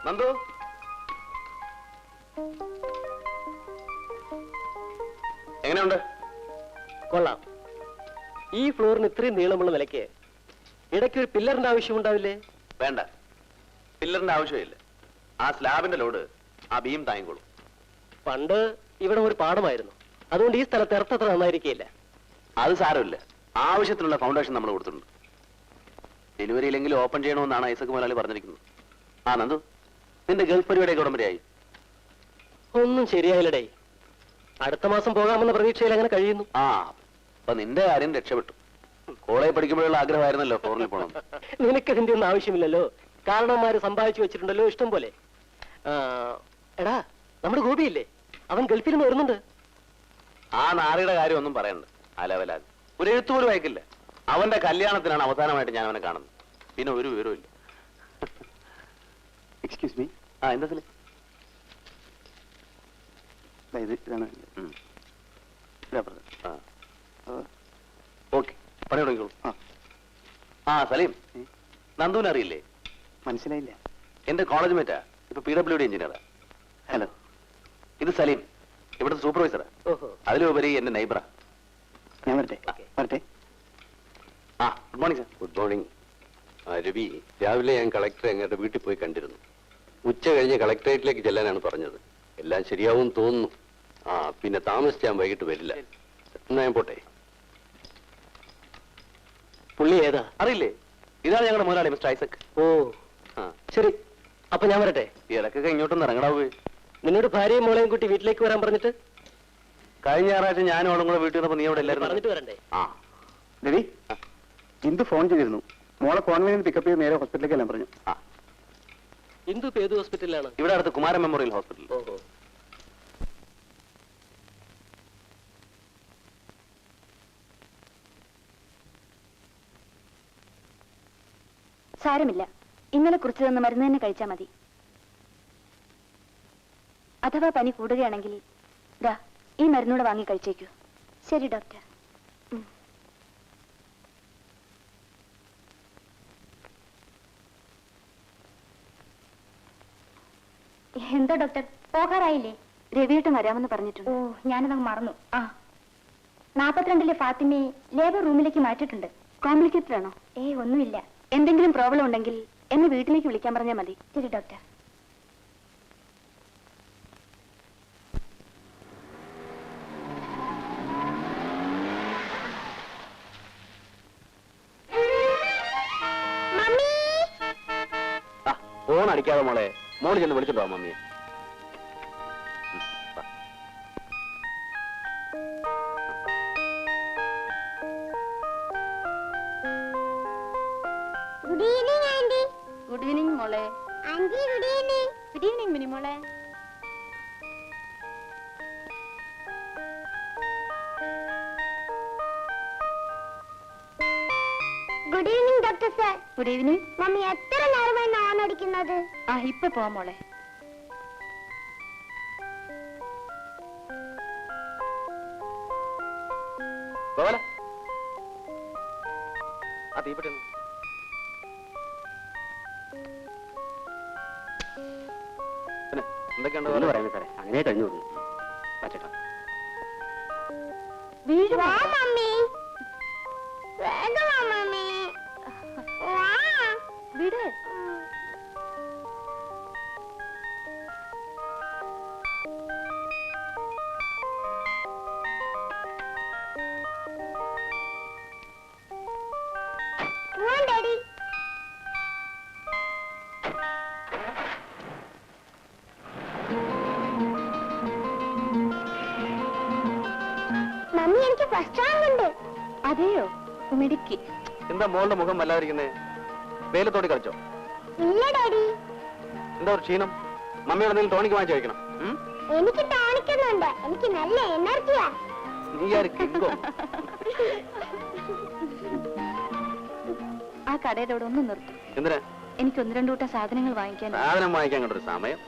നന്ദു, എങ്ങനെയുണ്ട്? കൊള്ളാം. ഈ ഫ്ലോറിന് ഇത്രയും നീളമുള്ള നിലയ്ക്ക് ഇടയ്ക്ക് ഒരു പില്ലറിന്റെ ആവശ്യം ഉണ്ടാവില്ലേ? വേണ്ട, പില്ലറിന്റെ ആവശ്യമില്ല. ആ സ്ലാബിന്റെ ലോഡ് ആ ബീം താങ്ങിക്കോളും. പണ്ട് ഇവിടെ ഒരു പാടമായിരുന്നു, അതുകൊണ്ട് ഈ സ്ഥലത്ത് എർത്തത്ര നന്നായിരിക്കില്ല. അത് സാരമില്ല, ആവശ്യത്തിനുള്ള ഫൗണ്ടേഷൻ നമ്മൾ കൊടുത്തിട്ടുണ്ട്. ഡെലിവറിയിലെങ്കിലും ഓപ്പൺ ചെയ്യണമെന്നാണ് ഐസക് മുതലാളി പറഞ്ഞിരിക്കുന്നത്. ആ നന്ദു, നിന്റെ ഗൾഫ് പരിപാടിയൊക്കെ ഉടൻ വരെയായി? ഒന്നും ശരിയായില്ലടേ. അടുത്ത മാസം പോകാമെന്ന പ്രതീക്ഷയിൽ അങ്ങനെ കഴിയുന്നു. ആ, അപ്പൊ നിന്റെ കാര്യം രക്ഷപ്പെട്ടു. കോളേജ് പഠിക്കുമ്പോഴുള്ള ആഗ്രഹമായിരുന്നല്ലോ ഫോറിനിൽ പോകണം. നിനക്ക് ഇതിന്റെ ഒന്നും ആവശ്യമില്ലല്ലോ, കാരണവന്മാര് സമ്പാദിച്ചു വെച്ചിട്ടുണ്ടല്ലോ ഇഷ്ടം പോലെ. എടാ, നമ്മുടെ ഗോപിയില്ലേ, അവൻ ഗൾഫിൽ നിന്ന് വരുന്നുണ്ട്. ആ നാറിയുടെ കാര്യം ഒന്നും പറയണ്ട. അലവലാൽ ഒരു എഴുത്തു പോലും അയക്കില്ല. അവന്റെ കല്യാണത്തിനാണ് അവസാനമായിട്ട് ഞാൻ അവനെ കാണുന്നത്. പിന്നെ ഒരു വിവരവും ഇല്ല. Excuse me. ആ, എന്താ ഓക്കെ, പണി തുടങ്ങിക്കോളൂ. ആ സലീം, നന്ദുവിനെ അറിയില്ലേ? മനസ്സിലായില്ല. എന്റെ കോളേജ് മേറ്റാ, ഇപ്പൊ PWD എഞ്ചിനീയറാ. ഹലോ, ഇത് സലീം, ഇവിടുത്തെ സൂപ്പർവൈസറാ. അതിലുപരി എന്റെ നൈബറാ. ഞാൻ വരട്ടെ? വരട്ടെ. ആ, good morning sir. Good morning. Ravi, രാവിലെ ഞാൻ കളക്ടറെ അങ്ങയുടെ വീട്ടിൽ പോയി കണ്ടിരുന്നു. ഉച്ച കഴിഞ്ഞ് കളക്ടറേറ്റിലേക്ക് ചെല്ലാനാണ് പറഞ്ഞത്. എല്ലാം ശരിയാവും തോന്നുന്നു. ആ, പിന്നെ താമസിച്ചാൻ വൈകിട്ട് വരില്ല. എന്നാ ഞാൻ പോട്ടെ. പുള്ളി ഏതാ അറിയില്ലേ? ഇതാണ് ഞങ്ങളുടെ മുതലാളി മിസ്റ്റർ ഐസക്. ഓ, ആ ശരി, അപ്പൊ ഞാൻ വരട്ടെ. ഇടക്കൊക്കെ ഇങ്ങോട്ടൊന്ന് ഇറങ്ങടാവേ. നിന്നോട് ഭാര്യയും മോളെയും കൂട്ടി വീട്ടിലേക്ക് വരാൻ പറഞ്ഞിട്ട് കഴിഞ്ഞ ഞായറാഴ്ച ഞാനും അവളും കൂടെ വീട്ടിൽ വന്നപ്പോ നീ അവിടെ എല്ലാവരും പറഞ്ഞിട്ട് വരണ്ടേ? ആ രവി, ഇന്ദു ഫോൺ ചെയ്തിരുന്നു. മോളെ കോൺവെന്റിൽ നിന്ന് പിക്കപ്പ് ചെയ്ത് നേരെ ഹോസ്പിറ്റലിലേക്ക് എല്ലാം പറഞ്ഞു. ആ, ഇന്ദു ഇപ്പൊ ഏത് ഹോസ്പിറ്റലിലാണ്? ഇവിടെ അടുത്ത് കുമാരൻ മെമ്മോറിയൽ ഹോസ്പിറ്റൽ. ഓഹോ. സാരമില്ല, ഇന്നലെ കുറിച്ച് തന്ന മരുന്ന് തന്നെ കഴിച്ചാൽ മതി. അഥവാ പനി കൂടുകയാണെങ്കിൽ ദാ ഈ മരുന്നൂടെ വാങ്ങി കഴിച്ചേക്കൂ. ശരി ഡോക്ടർ. എന്താ ഡോക്ടർ, പോകാറായില്ലേ? രവിയേട്ടൻ വരാമെന്ന് പറഞ്ഞിട്ടുണ്ട്. ഓ, ഞാനതങ്ങ് മറന്നു. ആ, 42-ലെ ഫാത്തിമയെ ലേബർ റൂമിലേക്ക് മാറ്റിയിട്ടുണ്ട്. കോംപ്ലിക്കേറ്റഡ് ആണോ? ഒന്നുമില്ല. എന്തെങ്കിലും പ്രോബ്ലം ഉണ്ടെങ്കിൽ എന്നെ വീട്ടിലേക്ക് വിളിക്കാൻ പറഞ്ഞാൽ മതി. ശരി ഡോക്ടർ. ഫോൺ അടിക്കാതെ മോളെ, മോള് ചെന്ന് വിളിച്ചിട്ടോ മമ്മിയെ. ഗുഡ് ഈവനിങ് മോളെ. Aunty good evening. Good evening Mini മോളെ. Good evening doctor sir. Good evening. Mummy എത്ര നേരമായി നോൺ അടിക്കുന്നത്? ആ, ഇപ്പൊ പോവാം മോളെ. ആ തീപ്പെട്ടി പിന്നെ എന്തൊക്കെയുണ്ട് പറയുന്നത് സാറേ? അങ്ങനെ കഴിഞ്ഞു പച്ചക്കാം. വാ മമ്മി, വേഗം വാ മമ്മി. വാ. വിട്. ഡാഡി. മമ്മി എനിക്ക് ഫസ്റ്റ് റാങ്ക് ഉണ്ട്. അതെയോ? മിടുക്കി. എന്താ മോളുടെ മുഖം വല്ലാതിരിക്കുന്നേ? വെയിലത്തോടി കളിച്ചോ? ഇല്ല ഡാഡി. എന്താ ഒരു ക്ഷീണം? മമ്മിയോട് എന്തെങ്കിലും ടോണിക്ക് വാങ്ങിച്ചു കഴിക്കണം. എനിക്ക് ടോണിക്കുന്നുണ്ട്, എനിക്ക് നല്ല എനർജിയാ. നീ ആര് കിങ്കോ? ആ കടയിലോട് ഒന്ന് നിർത്തും. എന്തിനാ? എനിക്ക് 1-2 കൂട്ടം സാധനങ്ങൾ വാങ്ങിക്കാൻ. സാധനം വാങ്ങിക്കാൻ കണ്ടൊരു സമയം.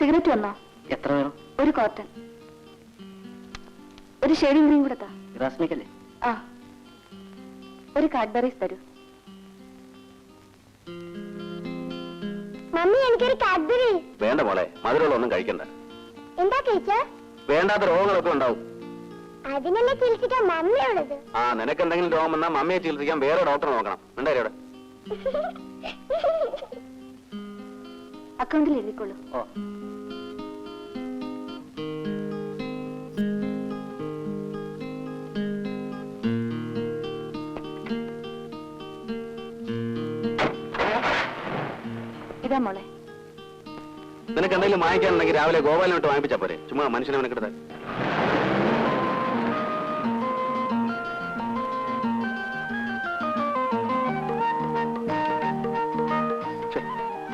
സിഗരറ്റ് വന്നോ? എത്ര വേണം? ഒരു കോട്ടൺ. ഒരു ഷേവിംഗ് ക്രീം കൂടെ താ. ഗ്രാസ്മിക്കല്ലേ? ആ, ഒരു കാഡ്ബറീസ് തരൂ. മമ്മി എനിക്കൊരു കാഡ്ബറി. വേണ്ട മോളെ, മധുരമുള്ള ഒന്നും കഴിക്കണ്ട. എന്താ ടീച്ചർ? വേണ്ടാത്ത രോഗങ്ങളൊക്കെ ഉണ്ടാവും. അതിനെന്നെ ചികിത്സിക്കാൻ മമ്മിയുള്ളത്. ആ, നിനക്ക് എന്തെങ്കിലും രോഗം വന്നാൽ മമ്മിയെ ചികിത്സിക്കാൻ വേറെ ഡോക്ടറെ നോക്കണം. ഉണ്ടായി അവിടെ അക്കൗണ്ടിൽ എഴുതിക്കോളൂ. ഓ, ഇതാ മോളെ. നിനക്ക് എന്തെങ്കിലും വാങ്ങിക്കാനുണ്ടെങ്കിൽ രാവിലെ ഗോപാലിനോട്ട് വാങ്ങിപ്പിച്ചാ പോരെ. ചുമ്മാ മനുഷ്യനെ മെനക്കെടുത്താൽ.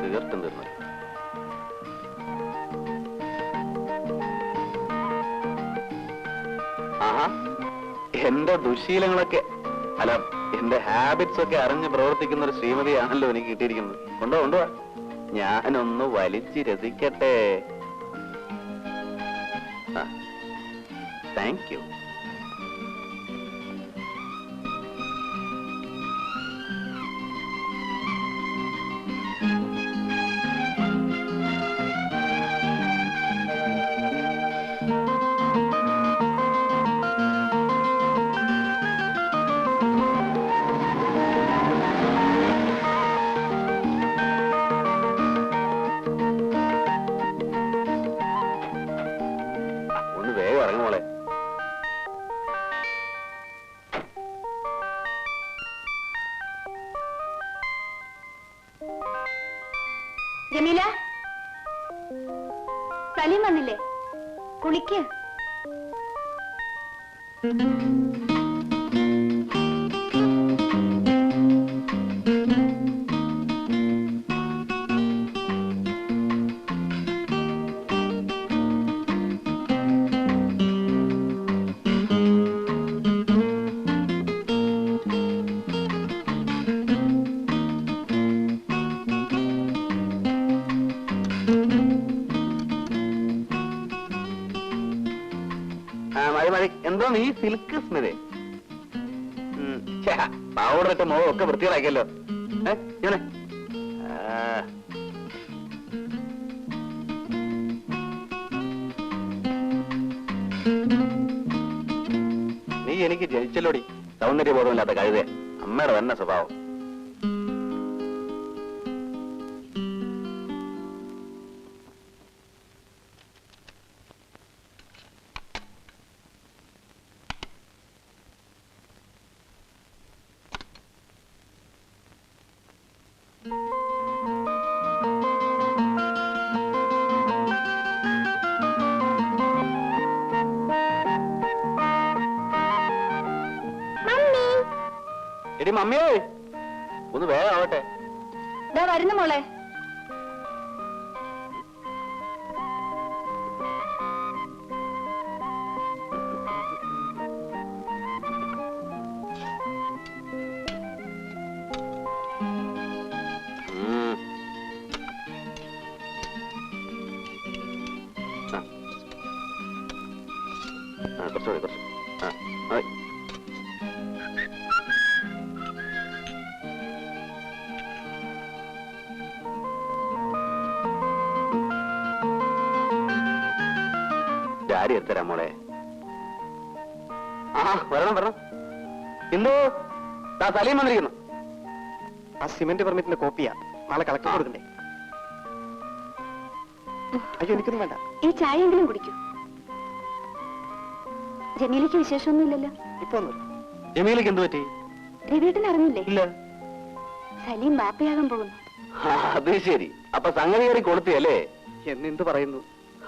തീർത്തും തീർന്നു. ആഹാ, എന്റെ ദുശീലങ്ങളൊക്കെ അല്ല എന്റെ ഹാബിറ്റ്സ് ഒക്കെ അറിഞ്ഞ് പ്രവർത്തിക്കുന്ന ഒരു ശ്രീമതിയാണല്ലോ എനിക്ക് കിട്ടിയിരിക്കുന്നത്. കൊണ്ടുപോവാ, ഞാനൊന്ന് വലിച്ച് രസിക്കട്ടെ. Thank you. ഒന്ന് വേഗം ഇറങ്ങും മോളെ. ജമീല, സലീം വന്നില്ലേ? കുളിക്ക്. മതി മതി. എന്തോ നീ സിൽക്ക് സ്മിതേ പൗഡർ ഇട്ട മുഖം ഒക്കെ വൃത്തികളാക്കിയല്ലോ. ഇങ്ങനെ നീ എനിക്ക് ജനിച്ചല്ലോടി സൗന്ദര്യബോധമില്ലാത്ത കഴുതേ. അമ്മയുടെ തന്നെ സ്വഭാവം. എടി മമ്മിയേ, ഒന്ന് വേഗം ആവട്ടെ. ഇതാ വരുന്നു മോളെ. കുറച്ചുകൂടി കുറച്ച്. മതി. ചാരി എടുത്തരാം മോളെ. ആ വരണം വരണം. എന്തോ സലീം വന്നിരിക്കുന്നു. ആ സിമന്റ് പെർമിറ്റിന്റെ കോപ്പിയാ. നാളെ കളക്ടർ കൊടുക്കണ്ടേ? അയ്യോ, എനിക്കൊന്നും വേണ്ട. ഈ ചായയെങ്കിലും കുടിക്കൂ. ജമീലയ്ക്ക് വിശേഷമൊന്നുമില്ലല്ലോ? ഇപ്പൊ ഒന്നും ജമീലയ്ക്ക് എന്ത് പറ്റി? രവിയേട്ടൻ അറിഞ്ഞില്ലേ? ഇല്ല. സലീം ബാപ്പയാകാൻ പോകുന്നു. അത് ശരി. അപ്പൊ സംഗതി കയറി കൊളുത്തിയല്ലേ? എന്നെന്ത് പറയുന്നു?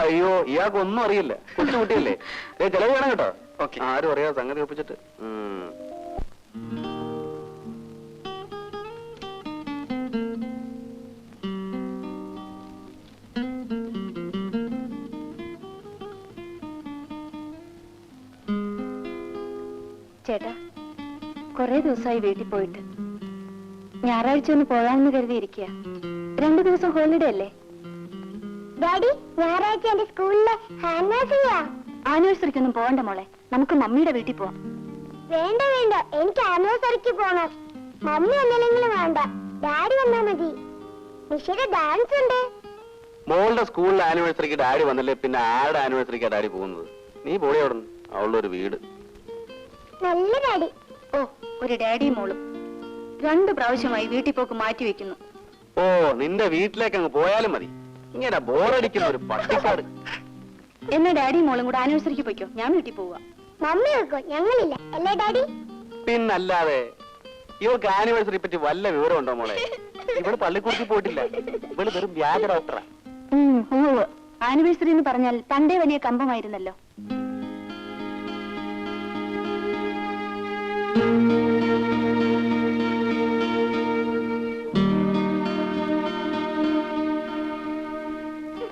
അയ്യോ, ഇയാൾക്കൊന്നും അറിയില്ല. കൊച്ചുകുട്ടിയല്ലേ? ചെലവ് വേണം കേട്ടോ. ഓക്കെ. ആരും അറിയാതെ സംഗതി ഒപ്പിച്ചിട്ട്. ചേട്ടാ, കുറെ ദിവസമായി വീട്ടിൽ പോയിട്ട്. ഞായറാഴ്ച ഒന്ന് പോകാമെന്ന് കരുതിയിരിക്കുക. 2 ദിവസം ഹോളിഡേ അല്ലേ? ഡാഡി ഞായറാഴ്ച എന്റെ സ്കൂളിലെ ആനിവേഴ്സറിയാ. ആനിവേഴ്സറിക്കൊന്നും പോകണ്ട മോളെ, നമുക്ക് മമ്മിയുടെ വീട്ടിൽ പോവാം. വേണ്ട വേണ്ട, എനിക്ക് ആനിവേഴ്സറിക്ക് പോണം. മമ്മി ഒന്നില്ലെങ്കിലും വേണ്ട, ഡാഡി വന്നാ മതി. നിഷയുടെ ഡാൻസ് ഉണ്ട്. മോളുടെ സ്കൂളിൽ ആനിവേഴ്സറിക്ക് ഡാഡി വന്നില്ലേ പിന്നെ ആരുടെ ആനിവേഴ്സറിക്കാ ഡാഡി പോകുന്നത്? നീ പോളി അവിടെ അവളുടെ ഒരു വീട്. നല്ല ഡാഡി. ഓ, ഒരു ഡാഡിയും മോളും 2 പ്രാവശ്യമായി വീട്ടിൽ പോക്ക് മാറ്റി വെക്കുന്നു. ഓ, നിന്റെ വീട്ടിലേക്ക് അങ്ങ് പോയാലും മതി. ഇങ്ങനെ ബോറടിക്കുന്ന ഒരു പട്ടിക്കാട്. എന്നാ ഡാഡിയും മോളും കൂടെ ആനിവേഴ്സറിക്ക് പോയിക്കോ, ഞാൻ വീട്ടിൽ പോവാ. മമ്മി വെക്കോ, ഞങ്ങളില്ല അല്ലേ ഡാഡി? പിന്നല്ലാതെ. ഇവൾക്ക് ആനിവേഴ്സറി പറ്റി വല്ല വിവരം ഉണ്ടോ മോളെ? ഇവള് പള്ളിക്കൂടത്തിൽ പോയിട്ടില്ല. ഇവള് വെറും വ്യാജ ഡോക്ടറാ. ആനിവേഴ്സറി എന്ന് പറഞ്ഞാൽ പണ്ടേ വലിയ കമ്പമായിരുന്നല്ലോ.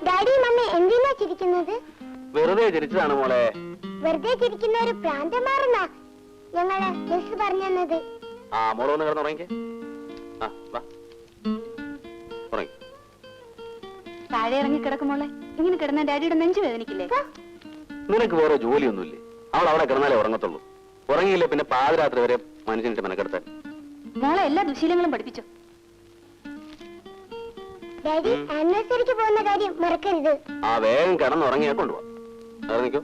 ഡാഡി മമ്മി എന്തിനാ ചിരിക്കുന്നത്? വെറുതെ ചിരിച്ചതാണ് മോളെ. വെറുതെ ചിരിക്കുന്ന ഒരു പ്രാന്തമാറുന്നാ ഞങ്ങള് മിസ് പറഞ്ഞത്. ആ, മോളൊന്ന് കിടന്നുറങ്ങിക്കേ. ആ, വാ ഉറങ്ങി. താഴെ ഇറങ്ങി കിടക്കുമോളെ, ഇങ്ങനെ കിടന്ന ഡാഡിയുടെ നെഞ്ചു വേദനിക്കില്ലേ? നിനക്ക് വേറെ ജോലിയൊന്നുമില്ലേ? അവൾ അവിടെ കിടന്നാലേ ഉറങ്ങത്തുള്ളൂ. ഉറങ്ങിയില്ലേ പിന്നെ പാതിരാത്രി വരെ മനുഷ്യനിട്ട് മെനക്കെടുത്താൻ. മോളെ എല്ലാ ദുശീലങ്ങളും പഠിപ്പിച്ചു. ഡാഡി ആനിവേഴ്സറിക്ക് പോകുന്ന കാര്യം മറക്കരുത്. ആ, വേഗം കിടന്നുറങ്ങിയാ കൊണ്ടുപോവാ. ഇറങ്ങിക്കോ.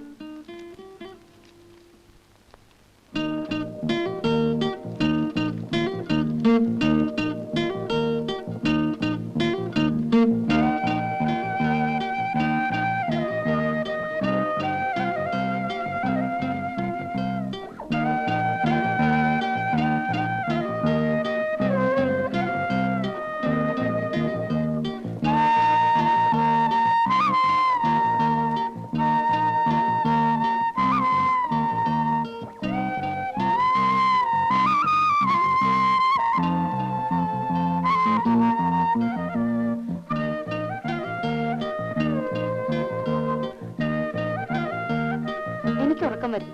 എനിക്ക് ഉറക്കം വരും,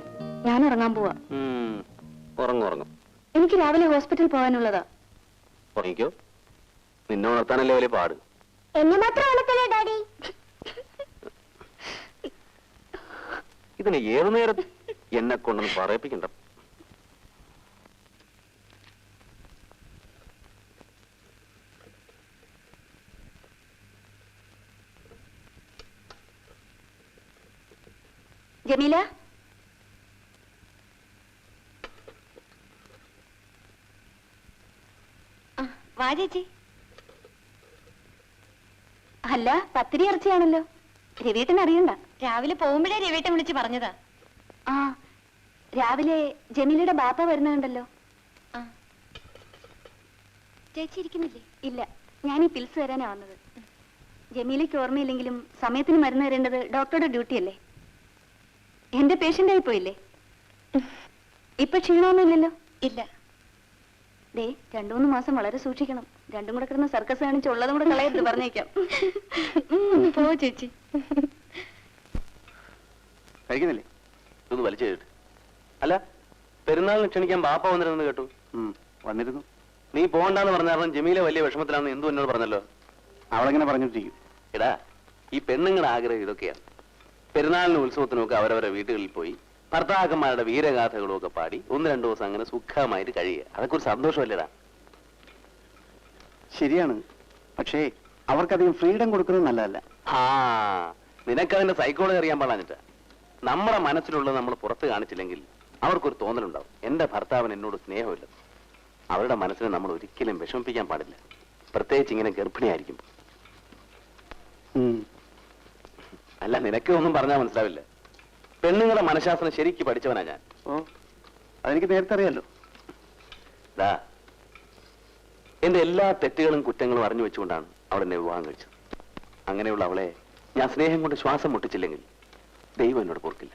ഞാൻ ഉറങ്ങാൻ പോവാ. ഉറങ്ങും. എനിക്ക് രാവിലെ ഹോസ്പിറ്റലിൽ പോകാനുള്ളതാ. ഉറങ്ങിക്കോ. നിന്നെ ഉണർത്താനല്ലേ വലിയ പാട്. എന്നെ മാത്രം ഉണർത്തല്ലേ ഡാഡി? ഇതിന് ഏതു നേരം എന്നെ കൊണ്ടൊന്ന് പറയിപ്പിക്കണ്ട. ജമീല, വാ ചേച്ചി. അല്ല, പത്തിരി ഇറച്ചിയാണല്ലോ. രവീട്ടൻ അറിയണ്ട. രാവിലെ പോകുമ്പോഴേ രവീട്ടൻ വിളിച്ച് പറഞ്ഞതാ. ആ, രാവിലെ ജമീലയുടെ ബാപ്പ വരുന്നുണ്ടല്ലോ. ചേച്ചി ഇരിക്കുന്നില്ലേ? ഇല്ല, ഞാൻ ഈ പിൽസ് തരാനാ വന്നത്. ജമീലയ്ക്ക് ഓർമ്മയില്ലെങ്കിലും സമയത്തിന് മരുന്ന് തരേണ്ടത് ഡോക്ടറുടെ ഡ്യൂട്ടിയല്ലേ. എന്റെ പേഷ്യന്റ് ആയി പോയില്ലേ? ഇപ്പൊ ക്ഷീണമൊന്നുമില്ലല്ലോ? ഇല്ല. ദേ, 2-3 മാസം വളരെ സൂക്ഷിക്കണം. രണ്ടും കൂടെ കിടന്ന് സർക്കസ് കാണിച്ച് ഉള്ളതും കൂടെ കളയരുത്, പറഞ്ഞേക്കാം. പോ ചേച്ചി. കഴിക്കുന്നില്ലേ? ഇതൊന്ന് വലിച്ചു കേട്ട്. അല്ല, പെരുന്നാളിന് ക്ഷണിക്കാൻ ബാപ്പ വന്നിരുന്നു കേട്ടു. വന്നിരുന്നു. നീ പോകണ്ടെന്ന് പറഞ്ഞ കാരണം ജമീല വലിയ വിഷമത്തിലാണെന്ന് എന്തു എന്നോട് പറഞ്ഞല്ലോ. അവളെങ്ങനെ പറഞ്ഞിട്ടിരിക്കും? എടാ, ഈ പെണ്ണുങ്ങളുടെ ആഗ്രഹം ഇതൊക്കെയാണ്. പെരുന്നാളിനും ഉത്സവത്തിനുമൊക്കെ അവരവരെ വീടുകളിൽ പോയി ഭർത്താക്കന്മാരുടെ വീരഗാഥകളും ഒക്കെ പാടി 1-2 ദിവസം അങ്ങനെ സുഖമായിട്ട് കഴിയുക. അതൊക്കെ ഒരു സന്തോഷമല്ലേടാ? ശരിയാണ്, പക്ഷേ അവർക്കധികം ഫ്രീഡം കൊടുക്കുന്നത് നല്ലതല്ല. ആ, നിനക്കതിന്റെ സൈക്കോളജി അറിയാൻ പാടാഞ്ഞിട്ടാ. നമ്മുടെ മനസ്സിലുള്ളത് നമ്മൾ പുറത്ത് കാണിച്ചില്ലെങ്കിൽ അവർക്കൊരു തോന്നലുണ്ടാവും, എന്റെ ഭർത്താവിന് എന്നോട് സ്നേഹമില്ല. അവരുടെ മനസ്സിനെ നമ്മൾ ഒരിക്കലും വിഷമിപ്പിക്കാൻ പാടില്ല, പ്രത്യേകിച്ച് ഇങ്ങനെ ഗർഭിണിയായിരിക്കും. അല്ല, നിനക്ക് ഒന്നും പറഞ്ഞാൽ മനസ്സിലാവില്ല. പെണ്ണുങ്ങളുടെ മനഃശാസ്ത്രം ശരിക്ക് പഠിച്ചവനാ ഞാൻ. ഓ, അതെനിക്ക് നേരത്തെ അറിയാലോ. എന്റെ എല്ലാ തെറ്റുകളും കുറ്റങ്ങളും അറിഞ്ഞു വെച്ചുകൊണ്ടാണ് അവൾ എന്നെ വിവാഹം കഴിച്ചത്. അങ്ങനെയുള്ള അവളെ ഞാൻ സ്നേഹം കൊണ്ട് ശ്വാസം മുട്ടിച്ചില്ലെങ്കിൽ ദൈവം എന്നോട് പൊറുക്കില്ല.